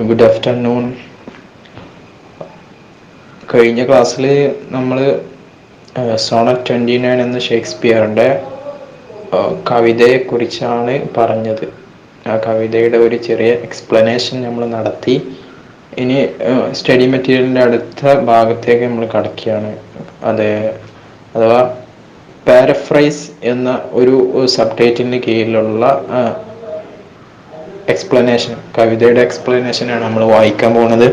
Good afternoon. കഴിഞ്ഞ ക്ലാസ്സിൽ നമ്മൾ സോണറ്റ് 29 എന്ന ഷേക്സ്പിയറിൻ്റെ കവിതയെക്കുറിച്ചാണ് പറഞ്ഞത്. ആ കവിതയുടെ ഒരു ചെറിയ എക്സ്പ്ലനേഷൻ നമ്മൾ നടത്തി. ഇനി സ്റ്റഡി മെറ്റീരിയലിൻ്റെ അടുത്ത ഭാഗത്തേക്ക് നമ്മൾ കടക്കുകയാണ്. അഥവാ പാരഫ്രൈസ് എന്ന ഒരു സബ് ടൈറ്റിലിന് കീഴിലുള്ള എക്സ്പ്ലനേഷൻ, കവിതയുടെ എക്സ്പ്ലനേഷനാണ് നമ്മൾ വായിക്കാൻ പോകുന്നത്.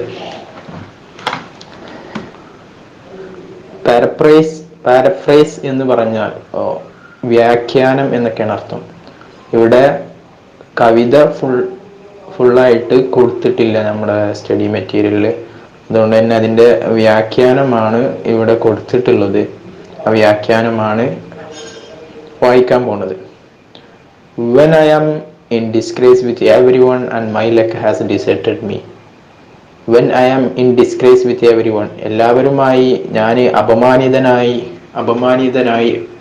പാരഫ്രൈസ് എന്ന് പറഞ്ഞാൽ വ്യാഖ്യാനം എന്നൊക്കെയാണ് അർത്ഥം. ഇവിടെ കവിത ഫുള്ളായിട്ട് കൊടുത്തിട്ടില്ല നമ്മുടെ സ്റ്റഡി മെറ്റീരിയലിൽ. അതുകൊണ്ട് തന്നെ അതിൻ്റെ വ്യാഖ്യാനമാണ് ഇവിടെ കൊടുത്തിട്ടുള്ളത്. ആ വ്യാഖ്യാനമാണ് വായിക്കാൻ പോകുന്നത്. When I am in disgrace with everyone and my luck has deserted me. When I am in disgrace with everyone, എല്ലാവരുമായി ഞാൻ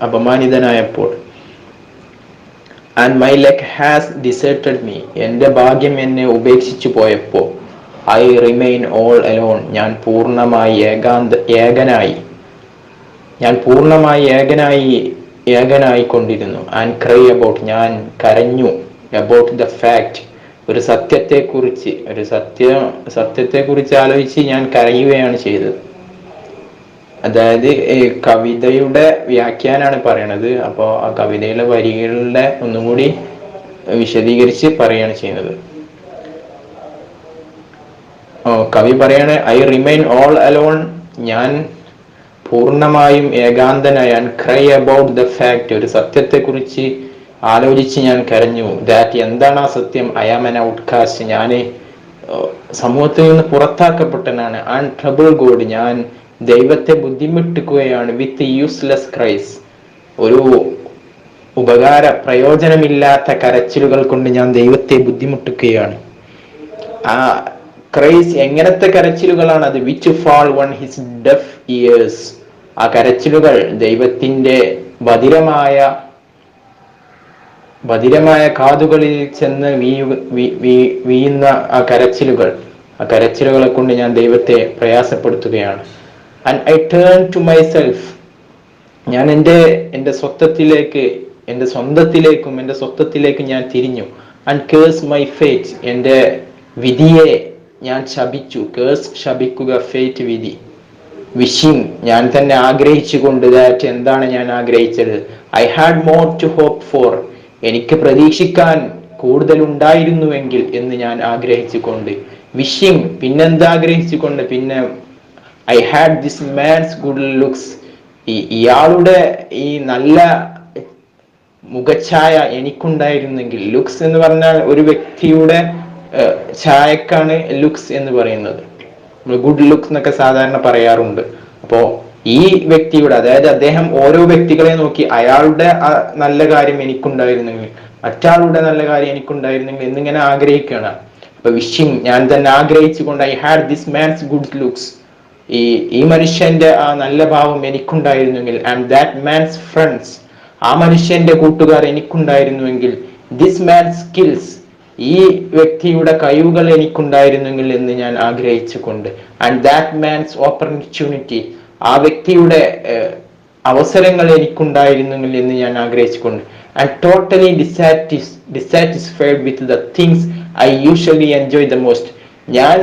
അപമാനിതനായപ്പോൾ, and my luck has deserted me, എൻ്റെ ഭാഗ്യം എന്നെ ഉപേക്ഷിച്ചു പോയപ്പോൾ, I remain all alone, ഞാൻ പൂർണ്ണമായി ഏകനായിക്കൊണ്ടിരുന്നു. and cry about, ഞാൻ കരഞ്ഞു, about the fact, ഒരു സത്യത്തെക്കുറിച്ച് ആലോചിച്ച് ഞാൻ കരയുകയാണ് ചെയ്തത്. അതായത് കവിതയുടെ വ്യാഖ്യാനാണ് പറയണത്. അപ്പോൾ ആ കവിതയിലെ വരികളുടെ ഒന്നും കൂടി വിശദീകരിച്ച് പറയുകയാണ് ചെയ്യുന്നത്. കവി പറയാണ്, ഐ റിമെയിൻ ഓൾ അലോൺ, ഞാൻ പൂർണ്ണമായും ഏകാന്തനായി. And cry about the fact, ഒരു സത്യത്തെക്കുറിച്ച് ആലോചിച്ച് ഞാൻ കരഞ്ഞു. ദാറ്റ്, എന്താണ് ആ സത്യം? ഐ ആം ആൻ ഔട്ട്കാസ്റ്റ്, ഞാൻ സമൂഹത്തിൽ നിന്ന് പുറത്താക്കപ്പെട്ടനാണ്. ആൻഡ് ട്രബിൾ ഗോഡ്, ഞാൻ ദൈവത്തെ ബുദ്ധിമുട്ടിക്കുകയാണ്. വിത്ത് യൂസ്ലെസ് ക്രൈസ്, ഒരു പ്രയോജനമില്ലാത്ത കരച്ചിലുകൾ കൊണ്ട് ഞാൻ ദൈവത്തെ ബുദ്ധിമുട്ടിക്കുകയാണ്. ആ ക്രൈസ് എങ്ങനത്തെ കരച്ചിലുകളാണ് അത്? Which fall on his deaf ears, ആ കരച്ചിലുകൾ ദൈവത്തിന്റെ ബധിരമായ കാതുകളിൽ ചെന്ന് വീഴുന്ന ആ കരച്ചിലുകളെ കൊണ്ട് ഞാൻ ദൈവത്തെ പ്രയാസപ്പെടുത്തുകയാണ്. And I turn to myself, ഞാൻ എൻ്റെ സ്വന്തത്തിലേക്കും ഞാൻ തിരിഞ്ഞു. ആൻഡ് കേഴ്സ് മൈ ഫേറ്റ്, എൻ്റെ വിധിയെ ഞാൻ ശപിച്ചു. കേഴ്സ്, ശപിക്കുക, ഫേറ്റ്, വിധി. വിഷിങ്, ഞാൻ തന്നെ ആഗ്രഹിച്ചുകൊണ്ട്. ദാറ്റ്, എന്താണ് ഞാൻ ആഗ്രഹിച്ചത്? I had more to hope for, എനിക്ക് പ്രതീക്ഷിക്കാൻ കൂടുതലുണ്ടായിരുന്നുവെങ്കിൽ എന്ന് ഞാൻ ആഗ്രഹിച്ചുകൊണ്ട്. വിഷിങ്, പിന്നെന്താ ആഗ്രഹിച്ചുകൊണ്ട്? പിന്നെ I had this man's good looks, ഇയാളുടെ ഈ നല്ല മുഖഛായ എനിക്കുണ്ടായിരുന്നെങ്കിൽ. ലുക്സ് എന്ന് പറഞ്ഞാൽ ഒരു വ്യക്തിയുടെ ഛായക്കാണ് ലുക്സ് എന്ന് പറയുന്നത്. ഗുഡ് ലുക്സ് എന്നൊക്കെ സാധാരണ പറയാറുണ്ട്. അപ്പോ ഈ വ്യക്തിയുടെ, അതായത് അദ്ദേഹം ഓരോ വ്യക്തികളെ നോക്കി അയാളുടെ നല്ല കാര്യം എനിക്കുണ്ടായിരുന്നെങ്കിൽ, മറ്റാളുടെ നല്ല കാര്യം എനിക്കുണ്ടായിരുന്നെങ്കിൽ എന്നിങ്ങനെ ആഗ്രഹിക്കുകയാണ്. അപ്പൊ വിഷിങ്, ഞാൻ തന്നെ ആഗ്രഹിച്ചുകൊണ്ട്. I had this man's good looks, ഈ മനുഷ്യന്റെ ആ നല്ല ഭാവം എനിക്കുണ്ടായിരുന്നെങ്കിൽ. ആൻഡ് ദാറ്റ് മാൻസ് ഫ്രണ്ട്സ്, ആ മനുഷ്യന്റെ കൂട്ടുകാർ എനിക്കുണ്ടായിരുന്നുവെങ്കിൽ. ദിസ് മാൻസ് സ്കിൽസ്, ഈ വ്യക്തിയുടെ കഴിവുകൾ എനിക്കുണ്ടായിരുന്നെങ്കിൽ എന്ന് ഞാൻ ആഗ്രഹിച്ചുകൊണ്ട്. ആൻഡ് ദാറ്റ് മാൻസ് ഓപ്പർച്യൂണിറ്റി, ആ വ്യക്തിയുടെ അവസരങ്ങൾ എനിക്കുണ്ടായിരുന്നെങ്കിൽ എന്ന് ഞാൻ ആഗ്രഹിച്ചുകൊണ്ട്. And totally dissatisfied with the things I usually enjoy the most, ഞാൻ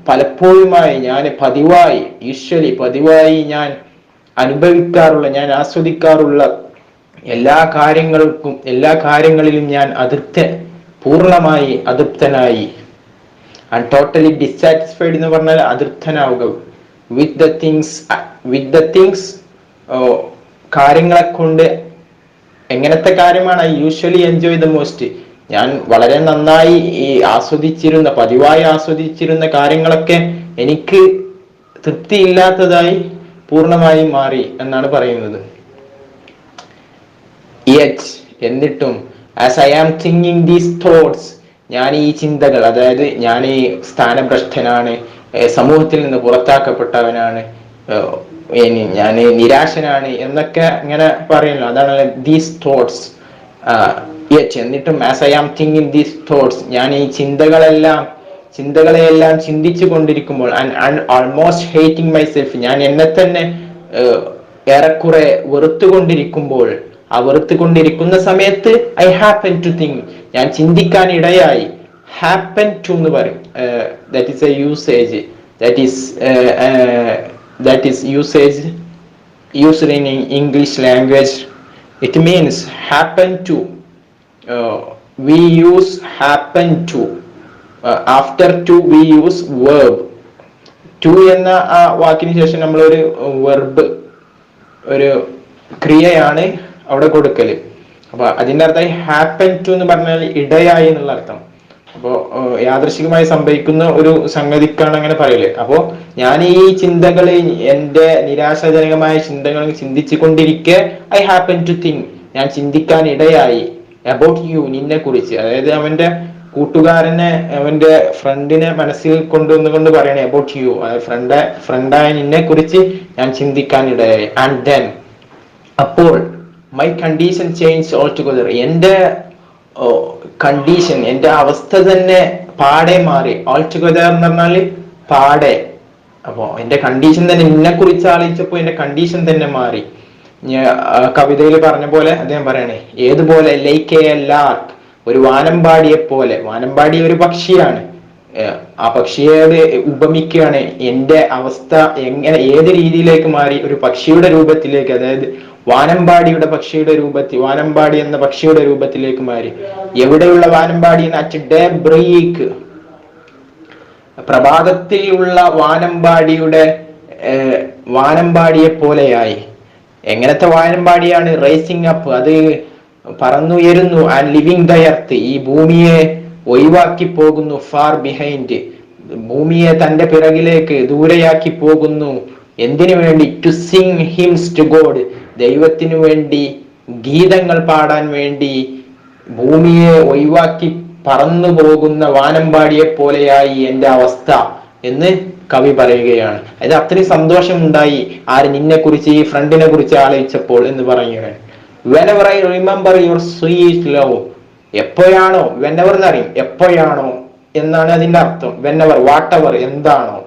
പലപ്പോഴുമായി, ഞാൻ പതിവായി ഞാൻ അനുഭവിക്കാറുള്ള, ഞാൻ ആസ്വദിക്കാറുള്ള എല്ലാ കാര്യങ്ങളിലും ഞാൻ പൂർണ്ണമായി അതൃപ്തനായി. ആൻഡ് ടോട്ടലി ഡിസാറ്റിസ്ഫൈഡ് എന്ന് പറഞ്ഞാൽ അതൃപ്തനാവുക. വിത്ത് ദ തിങ്സ് കാര്യങ്ങളെ കൊണ്ട്. എങ്ങനത്തെ കാര്യമാണ്? I usually enjoy the most, ഞാൻ വളരെ നന്നായി പതിവായി ആസ്വദിച്ചിരുന്ന കാര്യങ്ങളൊക്കെ എനിക്ക് തൃപ്തിയില്ലാത്തതായി പൂർണ്ണമായി മാറി എന്നാണ് പറയുന്നത്. എന്നിട്ടും as I am thinking these thoughts, ഞാൻ ഈ ചിന്തകൾ, അതായത് ഞാൻ ഈ സ്ഥാനഭ്രഷ്ടനാണ്, സമൂഹത്തിൽ നിന്ന് പുറത്താക്കപ്പെട്ടവനാണ്, ഞാൻ നിരാശനാണ് എന്നൊക്കെ ഇങ്ങനെ പറയുന്നു. അതാണ് ദീസ് തോട്ട്സ്. എന്നിട്ടും as I am thinking these thoughts, ഞാൻ ഈ ചിന്തകളെല്ലാം ചിന്തകളെയെല്ലാം ചിന്തിച്ചു കൊണ്ടിരിക്കുമ്പോൾ ആൾമോസ്റ്റ് ഹേറ്റിംഗ് മൈസെൽഫ്, ഞാൻ എന്നെ തന്നെ ഏറെക്കുറെ വെറുത്തുകൊണ്ടിരിക്കുമ്പോൾ, ആ വെറുത്തുകൊണ്ടിരിക്കുന്ന സമയത്ത് ഐ ഹാപ്പൻ ടു തിങ്ക്, ഞാൻ ചിന്തിക്കാൻ ഇടയായി. ഹാപ്പൻ ടു എന്ന് പറയും, that is A usage, that is usage used in English language. It means happen to. We use happen to. After to we use verb. To എന്ന ആ വാക്കിന് ശേഷം നമ്മളൊരു വെർബ്, ഒരു ക്രിയയാണ് അവിടെ കൊടുക്കല്. അപ്പൊ അതിന്റെ അർത്ഥം ഹാപ്പൻ ടു എന്ന് പറഞ്ഞാൽ ഇടയായി എന്നുള്ള അർത്ഥം. അപ്പോ യാദൃശികമായി സംഭവിക്കുന്ന ഒരു സംഗതിക്കാണ് അങ്ങനെ പറയല്. അപ്പോ ഞാൻ ഈ ചിന്തകൾ, എന്റെ നിരാശാജനകമായ ചിന്തകൾ ചിന്തിച്ചു കൊണ്ടിരിക്കെ ഐ ഹാപ്പൻ ടു തിങ്ക്, ഞാൻ ചിന്തിക്കാൻ ഇടയായി അബൌട്ട് യു, നിന്നെ കുറിച്ച്. അതായത് അവന്റെ കൂട്ടുകാരനെ, അവന്റെ ഫ്രണ്ടിനെ മനസ്സിൽ കൊണ്ടുവന്നുകൊണ്ട് പറയണേ അബൌട്ട് യു, ഫ്രണ്ടായ നിന്നെ കുറിച്ച് ഞാൻ ചിന്തിക്കാൻ ഇടയായി. ആൻഡ് ദെൻ, അപ്പോൾ my condition change all together, എന്റെ കണ്ടീഷൻ, എന്റെ അവസ്ഥ തന്നെ പാടെ മാറി. ഓൾ ടുഗദർ എന്ന് പറഞ്ഞാല് പാടെ. അപ്പോ എന്റെ കണ്ടീഷൻ തന്നെ, നിന്നെ കുറിച്ച് ആലോചിച്ചപ്പോ എന്റെ കണ്ടീഷൻ തന്നെ മാറി. കവിതയിൽ പറഞ്ഞ പോലെ അദ്ദേഹം പറയണേ, ഏതുപോലെ, ലൈക്ക് എ ലാർക്ക്, ഒരു വാനമ്പാടിയെ പോലെ. വാനമ്പാടി ഒരു പക്ഷിയാണ്, ആ പക്ഷിയോട് ഉപമിക്കുകയാണ്. എന്റെ അവസ്ഥ എങ്ങനെ, ഏത് രീതിയിലേക്ക് മാറി? ഒരു പക്ഷിയുടെ രൂപത്തിലേക്ക്, അതായത് വാനമ്പാടിയുടെ പക്ഷിയുടെ രൂപത്തിൽ, വാനമ്പാടി എന്ന പക്ഷിയുടെ രൂപത്തിലേക്ക് മാറി. എവിടെയുള്ള വാനമ്പാടി? അറ്റ് ഡേ ബ്രേക്ക്, പ്രഭാതത്തിലുള്ള വാനമ്പാടിയെ പോലെയായി. എങ്ങനത്തെ വാനമ്പാടിയാണ്? റൈസിംഗ് അപ്പ്, അത് പറന്നുയരുന്നു. ആൻഡ് ലിവിങ് ദ എർത്ത്, ഈ ഭൂമിയെ ഒഴിവാക്കി പോകുന്നു. ഫാർ ബിഹൈൻഡ്, ഭൂമിയെ തന്റെ പിറകിലേക്ക് ദൂരെയാക്കി പോകുന്നു. എന്തിനു വേണ്ടി? To sing hymns to God, ദൈവത്തിനു വേണ്ടി ഗീതങ്ങൾ പാടാൻ വേണ്ടി ഭൂമിയെ ഒഴിവാക്കി പറന്നു പോകുന്ന വാനമ്പാടിയെ പോലെയായി എന്റെ അവസ്ഥ എന്ന് കവി പറയുകയാണ്. അത് അത്രയും സന്തോഷം ഉണ്ടായി. ആര്? നിന്നെ കുറിച്ച്, ഈ ഫ്രണ്ടിനെ കുറിച്ച് ആലോചിച്ചപ്പോൾ എന്ന് പറയുകയാണ്. whenever I remember your sweet love, എപ്പോഴാണോ, whenever എന്നറിയും, എപ്പോഴാണോ എന്നാണ് അതിന്റെ അർത്ഥം. whenever, whatever, എന്താണോ,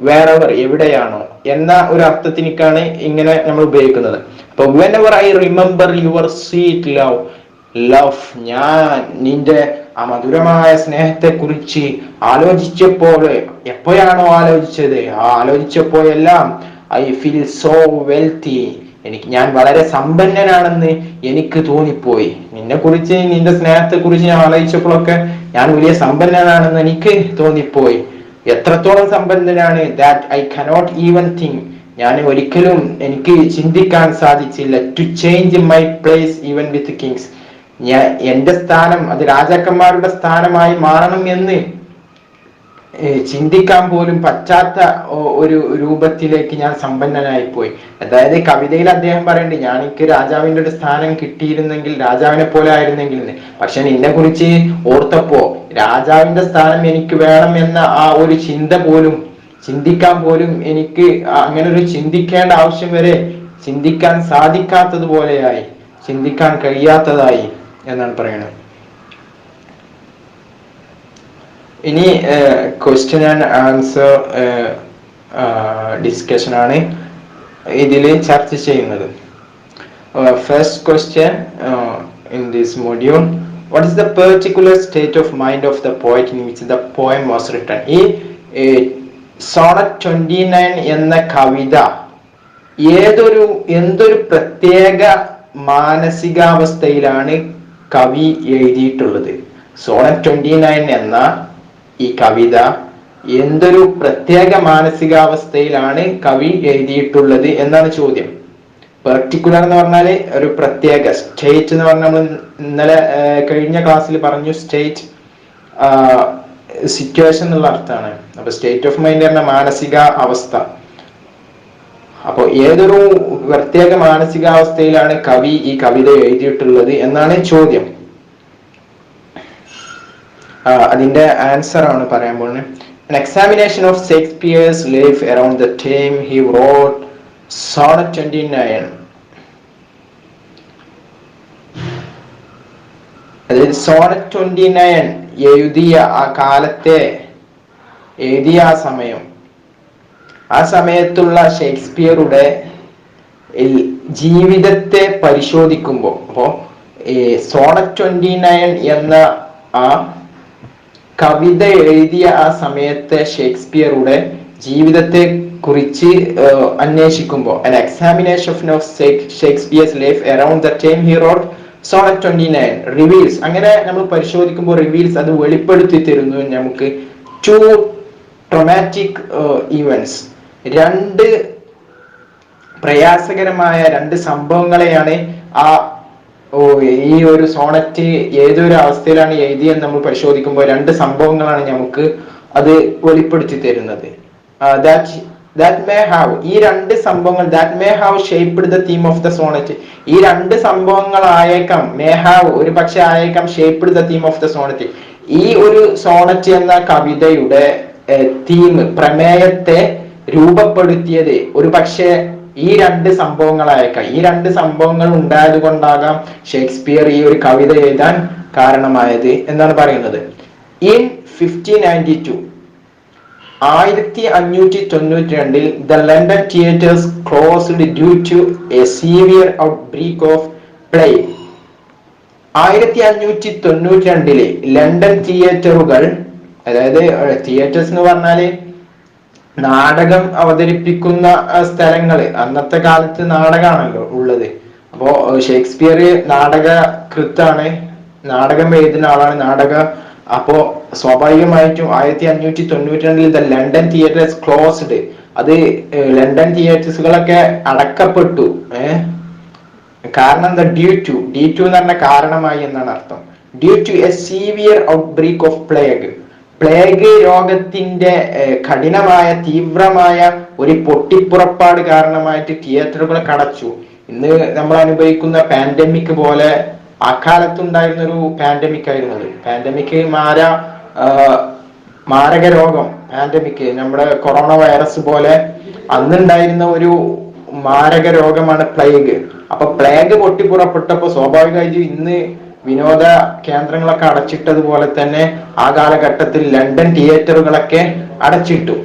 wherever, എവിടെയാണോ എന്ന ഒരു അർത്ഥത്തിനേക്കാണ് ഇങ്ങനെ നമ്മൾ ഉപയോഗിക്കുന്നത്. അപ്പൊ whenever I remember your sweet love, ഞാൻ നിന്റെ ആ മധുരമായ സ്നേഹത്തെ കുറിച്ച് ആലോചിച്ചപ്പോൾ, എപ്പോഴാണോ ആലോചിച്ചത്, ആലോചിച്ചപ്പോഴെല്ലാം ഐ ഫീൽ സോ വെൽത്തി, ഞാൻ വളരെ സമ്പന്നനാണെന്ന് എനിക്ക് തോന്നിപ്പോയി. നിന്നെ കുറിച്ച്, നിന്റെ സ്നേഹത്തെ കുറിച്ച് ഞാൻ ആലോചിച്ചപ്പോഴൊക്കെ ഞാൻ വലിയ സമ്പന്നനാണെന്ന് എനിക്ക് തോന്നിപ്പോയി. എത്രത്തോളം സമ്പന്നനാണ്? That I cannot even think, ഞാൻ ഒരിക്കലും എനിക്ക് ചിന്തിക്കാൻ സാധിച്ചില്ല. To change my place even with kings, എന്റെ സ്ഥാനം അത് രാജാക്കന്മാരുടെ സ്ഥാനമായി മാറണം എന്ന് ചിന്തിക്കാൻ പോലും പറ്റാത്ത ഒരു രൂപത്തിലേക്ക് ഞാൻ സമ്പന്നനായി പോയി. അതായത് കവിതയിൽ അദ്ദേഹം പറയുന്നുണ്ട്, ഞാൻ എനിക്ക് രാജാവിന്റെ ഒരു സ്ഥാനം കിട്ടിയിരുന്നെങ്കിൽ, രാജാവിനെ പോലെ ആയിരുന്നെങ്കിൽ. പക്ഷെ നിന്നെ കുറിച്ച് ഓർത്തപ്പോ രാജാവിന്റെ സ്ഥാനം എനിക്ക് വേണം എന്ന ആ ഒരു ചിന്ത പോലും, ചിന്തിക്കാൻ പോലും എനിക്ക്, അങ്ങനെ ഒരു ചിന്തിക്കേണ്ട ആവശ്യം വരെ ചിന്തിക്കാൻ സാധിക്കാത്തതുപോലെയായി, ചിന്തിക്കാൻ കഴിയാത്തതായി എന്നാണ് പറയുന്നത്. ഇനി ക്വസ്റ്റ്യൻ ആൻഡ് ആൻസർ ഡിസ്കഷൻ ആണ് ഇതിൽ ചർച്ച ചെയ്യുന്നത്. First question in this module, what is the particular state of mind of the poet in which the poem was written? ഈ സോണറ്റ് 29 എന്ന കവിത എന്തൊരു പ്രത്യേക മാനസികാവസ്ഥയിലാണ് കവി എഴുതിയിട്ടുള്ളത്? സോണറ്റ് 29 എന്ന ഈ കവിത എന്തൊരു പ്രത്യേക മാനസികാവസ്ഥയിലാണ് കവി എഴുതിയിട്ടുള്ളത് എന്നാണ് ചോദ്യം. പെർട്ടിക്കുലർ എന്ന് പറഞ്ഞാല് ഒരു പ്രത്യേക, സ്റ്റേറ്റ് എന്ന് പറഞ്ഞാൽ നമ്മൾ ഇന്നലെ കഴിഞ്ഞ ക്ലാസ്സിൽ പറഞ്ഞു, സ്റ്റേറ്റ് സിറ്റുവേഷൻ എന്നുള്ള അർത്ഥമാണ്. അപ്പൊ സ്റ്റേറ്റ് ഓഫ് മൈൻഡ് എന്ന മാനസിക അവസ്ഥ. അപ്പൊ ഏതൊരു പ്രത്യേക മാനസികാവസ്ഥയിലാണ് കവി ഈ കവിത എഴുതിയിട്ടുള്ളത് എന്നാണ് ചോദ്യം. അതിന്റെ ആൻസർ ആണ് പറയാൻ പോകുന്നത്. An examination of Shakespeare's life around the time he wrote Sonnet 29. അതായത് സോണറ്റ് 29 എഴുതിയ ആ കാലത്തെ എഴുതിയ ആ സമയത്തുള്ള ഷേക്സ്പിയറുടെ ജീവിതത്തെ പരിശോധിക്കുമ്പോൾ, അപ്പോ സോണറ്റ് 29 എന്ന ആ കവിത എഴുതിയ ആ സമയത്തെ ഷേക്സ്പിയറുടെ ജീവിതത്തെ കുറിച്ച് അന്വേഷിക്കുമ്പോൾ, an examination of Shakespeare's life around the time he wrote Sonnet 29 reveals, അങ്ങനെ നമ്മൾ പരിശോധിക്കുമ്പോൾ റിവീൽസ്, അത് വെളിപ്പെടുത്തി തരുന്നു നമുക്ക് ടു ട്രോമാറ്റിക് ഈവൻസ്, രണ്ട് പ്രയാസകരമായ രണ്ട് സംഭവങ്ങളെയാണ് ഈ ഒരു സോണറ്റ് ഏതൊരു അവസ്ഥയിലാണ് എഴുതിയെന്ന് നമ്മൾ പരിശോധിക്കുമ്പോൾ രണ്ട് സംഭവങ്ങളാണ് നമുക്ക് അത് വെളിപ്പെടുത്തി തരുന്നത്. that may have, ഈ രണ്ട് സംഭവങ്ങൾ that may have shaped the theme of the sonnet, ഈ രണ്ട് സംഭവങ്ങളായേക്കാം, may have ഒരു പക്ഷെ ആയേക്കാം, shaped the theme of the sonnet, ഈ ഒരു സോണറ്റ് എന്ന കവിതയുടെ തീം, പ്രമേയത്തെ രൂപപ്പെടുത്തിയത് ഒരു പക്ഷേ ഈ രണ്ട് സംഭവങ്ങളായേക്കാം. ഈ രണ്ട് സംഭവങ്ങൾ ഉണ്ടായത് കൊണ്ടാകാം ഷേക്സ്പിയർ ഈ ഒരു കവിത എഴുതാൻ കാരണമായത് എന്നാണ് പറയുന്നത്. In 1592, 1592 the London theatres closed due to a severe outbreak of plague. 1592 London തിയേറ്ററുകൾ, അതായത് തിയേറ്റേഴ്സ് എന്ന് പറഞ്ഞാല് നാടകം അവതരിപ്പിക്കുന്ന സ്ഥലങ്ങള്, അന്നത്തെ കാലത്ത് നാടകമാണല്ലോ ഉള്ളത്. അപ്പോ ഷേക്സ്പിയർ നാടകകൃത്താണ്, നാടകം എഴുതുന്ന ആളാണ്. അപ്പോ സ്വാഭാവികമായിട്ടും 1592 ദ ലണ്ടൻ തിയേറ്റേഴ്സ് ക്ലോസ്ഡ്, അത് ലണ്ടൻ തിയേറ്റേഴ്സുകളൊക്കെ അടക്കപ്പെട്ടു. കാരണം എന്താ? ഡ്യൂ ടു എന്ന് പറഞ്ഞ കാരണമായി എന്നാണ് അർത്ഥം. Due to a severe outbreak of plague രോഗത്തിന്റെ കഠിനമായ തീവ്രമായ ഒരു പൊട്ടിപ്പുറപ്പാട് കാരണമായിട്ട് തിയേറ്ററുകളൊക്കെ അടച്ചു. ഇന്ന് നമ്മൾ അനുഭവിക്കുന്ന പാൻഡമിക് പോലെ അക്കാലത്തുണ്ടായിരുന്ന ഒരു പാൻഡമിക് ആയിരുന്നു അത്. പാൻഡമിക് മാരക രോഗം, പാൻഡമിക് നമ്മുടെ കൊറോണ വൈറസ് പോലെ അന്നുണ്ടായിരുന്ന ഒരു മാരക രോഗമാണ് പ്ലേഗ്. അപ്പൊ പ്ലേഗ് പൊട്ടിപ്പുറപ്പെട്ടപ്പോ സ്വാഭാവികമായിട്ട് ഇന്ന് വിനോദ കേന്ദ്രങ്ങളൊക്കെ അടച്ചിട്ടതുപോലെ തന്നെ ആ കാലഘട്ടത്തിൽ ലണ്ടൻ തിയേറ്ററുകളൊക്കെ അടച്ചിട്ടു.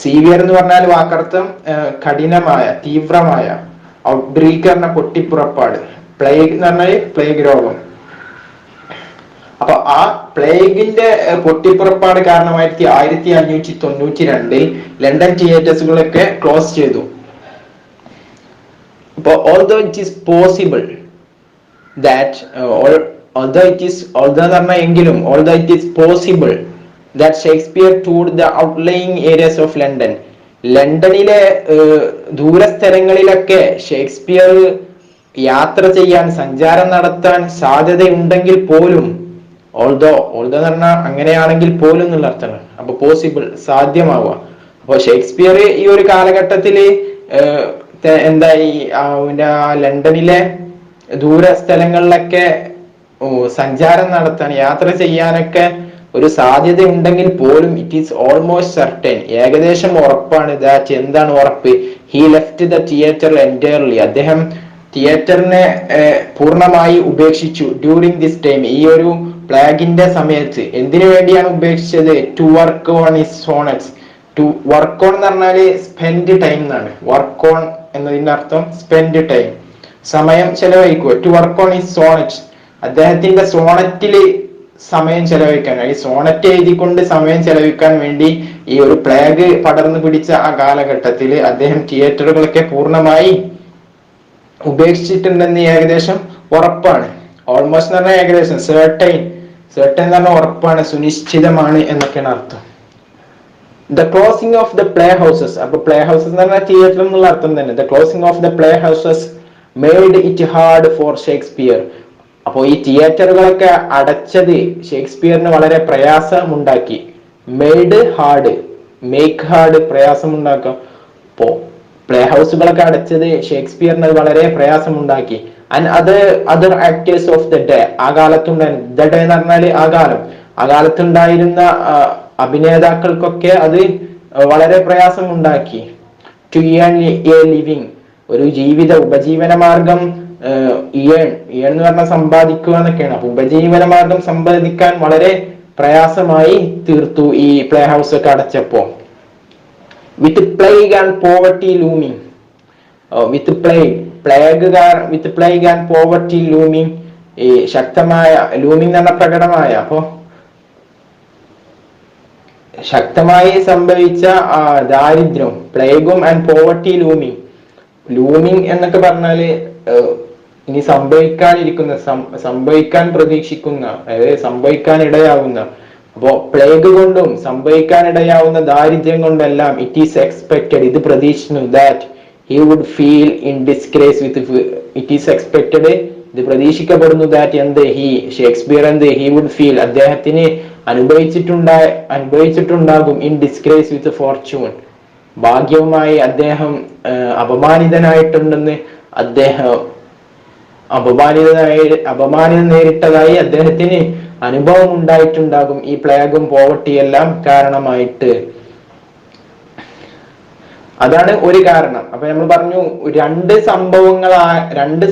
സീവിയർ എന്ന് പറഞ്ഞാൽ വാക്കർത്ഥം കഠിനമായ, തീവ്രമായ, ഔട്ട്ബ്രേക്ക് പറഞ്ഞ പൊട്ടിപ്പുറപ്പാട്, പ്ലേഗ് എന്ന് പറഞ്ഞാൽ പ്ലേഗ് രോഗം. അപ്പൊ ആ പ്ലേഗിന്റെ പൊട്ടിപ്പുറപ്പാട് കാരണമായിട്ട് 1592 ലണ്ടൻ തിയേറ്റേഴ്സുകളൊക്കെ ക്ലോസ് ചെയ്തു. അപ്പൊ although it is possible that although it is possible that Shakespeare toured the outlying areas of London, ലണ്ടനിലെ ദൂരസ്ഥലങ്ങളിലൊക്കെ ഷേക്സ്പിയർ യാത്ര ചെയ്യാൻ, സഞ്ചാരം നടത്താൻ സാധ്യതയുണ്ടെങ്കിൽ പോലും, ഓൾദോ എന്ന് പറഞ്ഞാൽ അങ്ങനെയാണെങ്കിൽ പോലും എന്നുള്ള അർത്ഥമാണ്. അപ്പൊ പോസിബിൾ, സാധ്യമാവുക. അപ്പൊ ഷേക്സ്പിയർ ഈ ഒരു കാലഘട്ടത്തില് എന്തായി, ലണ്ടനിലെ ദൂര സ്ഥലങ്ങളിലൊക്കെ സഞ്ചാരം നടത്താൻ, യാത്ര ചെയ്യാനൊക്കെ ഒരു സാധ്യത ഉണ്ടെങ്കിൽ പോലും ഇറ്റ് ഈസ് ഓൾമോസ്റ്റ് സർട്ടൻ, ഏകദേശം ഉറപ്പാണ്. ദാറ്റ്, എന്താണ് ഉറപ്പ്? He left the theatre entirely, അദ്ദേഹം തിയേറ്ററിനെ പൂർണ്ണമായി ഉപേക്ഷിച്ചു. ഡ്യൂറിങ് ദിസ് ടൈം, ഈ ഒരു പ്ലേഗിന്റെ സമയത്ത്. എന്തിനു വേണ്ടിയാണ് ഉപേക്ഷിച്ചത്? To work on his sonnets. To work on എന്ന് പറഞ്ഞാല് സ്പെൻഡ് ടൈം എന്നാണ്. വർക്ക് ഓൺ എന്നതിന്റെ അർത്ഥം സ്പെൻഡ് ടൈം, സമയം ചെലവഴിക്കുക. To work on his sonnet, അദ്ദേഹത്തിന്റെ സോണറ്റില് സമയം ചെലവഴിക്കാൻ, ഈ സോണറ്റ് എഴുതിക്കൊണ്ട് സമയം ചെലവഴിക്കാൻ വേണ്ടി ഈ ഒരു പ്ലേഗ് പടർന്നു പിടിച്ച ആ കാലഘട്ടത്തില് അദ്ദേഹം തിയേറ്ററുകളൊക്കെ പൂർണ്ണമായി ഉപേക്ഷിച്ചിട്ടുണ്ടെന്ന് ഏകദേശം ഉറപ്പാണ്. ഓൾമോസ്റ്റ് എന്ന് പറഞ്ഞാൽ ഏകദേശം, സെർട്ടൈൻ എന്ന് പറഞ്ഞാൽ ഉറപ്പാണ്, സുനിശ്ചിതമാണ് എന്നൊക്കെയാണ് അർത്ഥം. The closing of the play houses, അപ്പൊ പ്ലേ ഹൗസസ് എന്ന് പറഞ്ഞാൽ തിയേറ്റർ എന്നുള്ള അർത്ഥം തന്നെ. The closing of the play houses made it hard for Shakespeare. അപ്പോൾ ഈ തിയേറ്ററുകളൊക്കെ അടച്ചത് ഷേക്സ്പിയറിന് വളരെ പ്രയാസമുണ്ടാക്കി. മെയ്ഡ് ഹാർഡ്, മേക്ക് ഹാർഡ്, പ്രയാസമുണ്ടാക്കാം. അപ്പോ പ്ലേ ഹൗസുകളൊക്കെ അടച്ചത് ഷേക്സ്പിയറിന് വളരെ പ്രയാസമുണ്ടാക്കി. And other actors of the day, ആ കാലത്തുണ്ടായിരുന്നു. ദ ഡേ എന്ന് പറഞ്ഞാല് ആ കാലത്തുണ്ടായിരുന്ന അഭിനേതാക്കൾക്കൊക്കെ അത് വളരെ പ്രയാസമുണ്ടാക്കി. ടു ഏൺ എ ലിവിങ്, ഒരു ഉപജീവന മാർഗം, ഏൺ എന്ന് പറഞ്ഞാൽ സമ്പാദിക്കുക എന്നൊക്കെയാണ്. അപ്പൊ ഉപജീവന മാർഗം സമ്പാദിക്കാൻ വളരെ പ്രയാസമായി തീർത്തു ഈ പ്ലേ ഹൗസ് ഒക്കെ അടച്ചപ്പോ. With plague and poverty looming, with plague and poverty looming, ഈ ശക്തമായ ലൂമിങ് എന്ന് പറഞ്ഞ പ്രകടമായ, അപ്പോ ശക്തമായി സംഭവിച്ച ദാരിദ്ര്യം, പ്ലേഗും ആൻഡ് പോവർട്ടി ലൂമിങ്. ലൂമിങ് എന്നൊക്കെ പറഞ്ഞാല് ഇനി സംഭവിക്കാൻ പ്രതീക്ഷിക്കുന്ന, അതായത് സംഭവിക്കാൻ ഇടയാവുന്ന. അപ്പോ പ്ലേഗ് കൊണ്ടും സംഭവിക്കാൻ ഇടയാവുന്ന ദാരിദ്ര്യം കൊണ്ടെല്ലാം ഇറ്റ് ഈസ് എക്സ്പെക്റ്റഡ്, ഇത് പ്രതീക്ഷിക്കുന്നു, that he would feel in disgrace with, it is expected, ഇത് പ്രതീക്ഷിക്കപ്പെടുന്നു, ദാറ്റ് എന്ത് ഷേക്സ്പിയർ he would feel, അദ്ദേഹത്തിന് അനുഭവിച്ചിട്ടുണ്ടാകും ഇൻ ഡിസ്ഗ്രേസ് വിത്ത് ഫോർച്യൂൺ, ഭാഗ്യവുമായി അദ്ദേഹം അപമാനിതനായിട്ടുണ്ടെന്ന്, അദ്ദേഹം അപമാനിതം നേരിട്ടതായി അദ്ദേഹത്തിന് അനുഭവം ഉണ്ടായിട്ടുണ്ടാകും ഈ പ്ലേഗും പോവർട്ടിയെല്ലാം കാരണമായിട്ട്. അതാണ് ഒരു കാരണം. അപ്പൊ നമ്മൾ പറഞ്ഞു രണ്ട്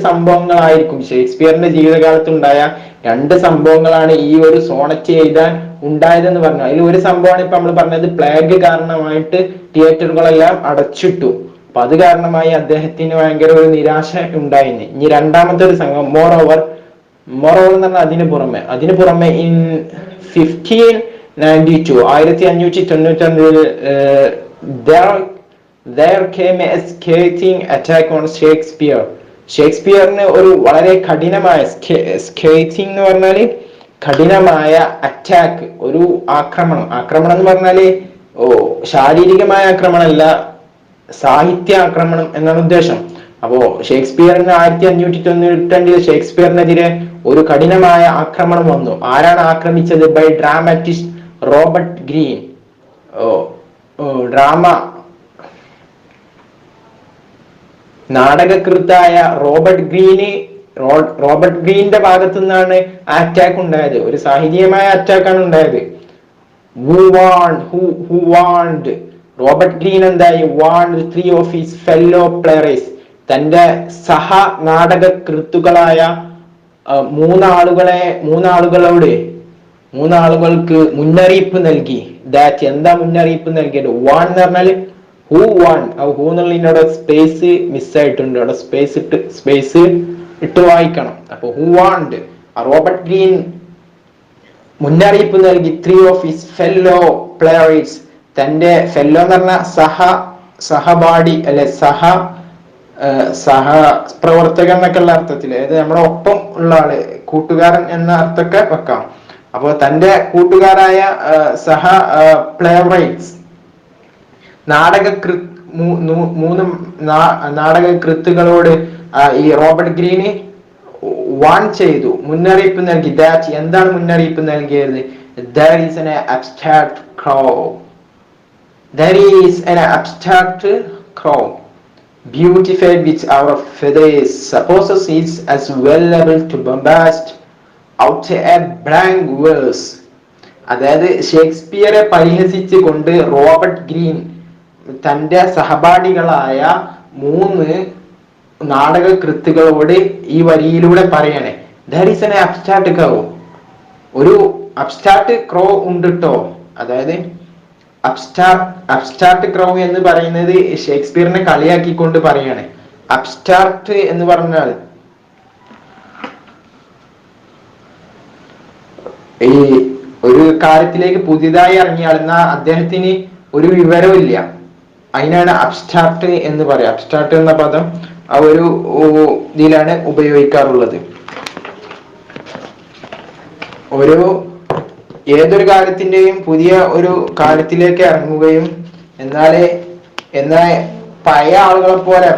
സംഭവങ്ങളായിരിക്കും ഷേക്സ്പിയറിന്റെ ജീവിതകാലത്തുണ്ടായ രണ്ട് സംഭവങ്ങളാണ് ഈ ഒരു സോണറ്റ് എഴുതാൻ ഉണ്ടായതെന്ന് പറഞ്ഞു. അതിൽ ഒരു സംഭവമാണ് ഇപ്പൊ നമ്മൾ പറഞ്ഞത്, പ്ലേഗ് കാരണമായിട്ട് തിയേറ്ററുകളെല്ലാം അടച്ചിട്ടു. അപ്പൊ അത് കാരണമായി അദ്ദേഹത്തിന് ഭയങ്കര ഒരു നിരാശ ഉണ്ടായിരുന്നു. ഇനി രണ്ടാമത്തെ ഒരു സംഭവം മോർ ഓവർ എന്ന് പറഞ്ഞാൽ അതിനു പുറമെ in 1592 1592 there came a scathing attack on Shakespeare. ഷേക്സ്പിയറിന് ഒരു വളരെ കഠിനമായ, സ്കേത്തിങ് എന്ന് പറഞ്ഞാല് കഠിനമായ അറ്റാക്ക്, ഒരു ആക്രമണം എന്ന് പറഞ്ഞാല് ശാരീരികമായ ആക്രമണമല്ല, സാഹിത്യ ആക്രമണം എന്നാണ് ഉദ്ദേശം. അപ്പോ ഷേക്സ്പിയറിന് 1592 ഷേക്സ്പിയറിനെതിരെ ഒരു കഠിനമായ ആക്രമണം വന്നു. ആരാണ് ആക്രമിച്ചത്? By dramatist Robert Greene. നാടകകൃത്തായ റോബർട്ട് ഗ്രീന്റെ ഭാഗത്തു നിന്നാണ് അറ്റാക്ക് ഉണ്ടായത്. ഒരു സാഹിത്യമായ അറ്റാക്കാണ് ഉണ്ടായത്. റോബർട്ട് ഗ്രീൻ എന്തായി? Want 3 of his fellow playwrights, തന്റെ സഹ നാടകകൃത്തുക്കളായ മൂന്നാളുകൾക്ക് മുന്നറിയിപ്പ് നൽകി. ദാറ്റ് എന്താ മുന്നറിയിപ്പ് നൽകിയത്? വാൺ എന്ന് പറഞ്ഞാല് ഹൂ എന്നുള്ളതിനോട് സ്പേസ് മിസ്സായിട്ടുണ്ട്, അവിടെ സ്പേസ് ഇട്ട് വായിക്കണം. അപ്പൊ ഹൂ വാണ്ട്, റോബർട്ട് ഗ്രീൻ മുന്നറിയിപ്പ് നൽകി 3 of his fellow playwrights, തന്റെ ഫെല്ലോ എന്ന് പറഞ്ഞ സഹപാഠി അല്ലെ സഹപ്രവർത്തകൻ എന്നൊക്കെ ഉള്ള അർത്ഥത്തിൽ, അതായത് നമ്മുടെ ഒപ്പം ഉള്ള ആള്, കൂട്ടുകാരൻ എന്ന അർത്ഥമൊക്കെ വെക്കാം. അപ്പൊ തന്റെ കൂട്ടുകാരായ പ്ലേറൈറ്റ്സ് നാടകകൃത്തുകളോട് ഈ റോബർട്ട് ഗ്രീന് വാൺ ചെയ്തു, മുന്നറിയിപ്പ് നൽകി. ദാറ്റ് എന്താണ് മുന്നറിയിപ്പ് നൽകിയത്? There is an abstract crow beautified with our feathers supposes it as well able to bombast out a blank verse. അതായത് ഷേക്സ്പിയറെ പരിഹസിച്ച് കൊണ്ട് റോബർട്ട് ഗ്രീൻ തന്റെ സഹപാഠികളായ 3 നാടകകൃത്തുകളോട് ഈ വരിയിലൂടെ പറയണേ, there is an abstract crow, ഒരു അബ്സ്ട്രാക്ട് ക്രോ ഉണ്ട് ട്ടോ. അതായത് അബ്സ്ട്രാക്ട് ക്രോ എന്ന് പറയുന്നത് ഷേക്സ്പിയറിനെ കളിയാക്കിക്കൊണ്ട് പറയാണ്. അബ്സ്ട്രാക്ട് എന്ന് പറഞ്ഞാൽ ഈ ഒരു കാര്യത്തിലേക്ക് പുതിയതായി ഇറങ്ങിയാൽ, എന്നാൽ അദ്ദേഹത്തിന് ഒരു വിവരവും ഇല്ല, അതിനാണ് അബ്സ്ട്രാക്ട് എന്ന് പറയാം. അബ്സ്ട്രാക്ട് എന്ന പദം ആ ഒരു ഇതിലാണ് ഉപയോഗിക്കാറുള്ളത്. ഏതൊരു കാര്യത്തിന്റെയും പുതിയ ഒരു കാര്യത്തിലേക്ക് ഇറങ്ങുകയും എന്നാൽ പഴയ ആളുകളെ പോലെ,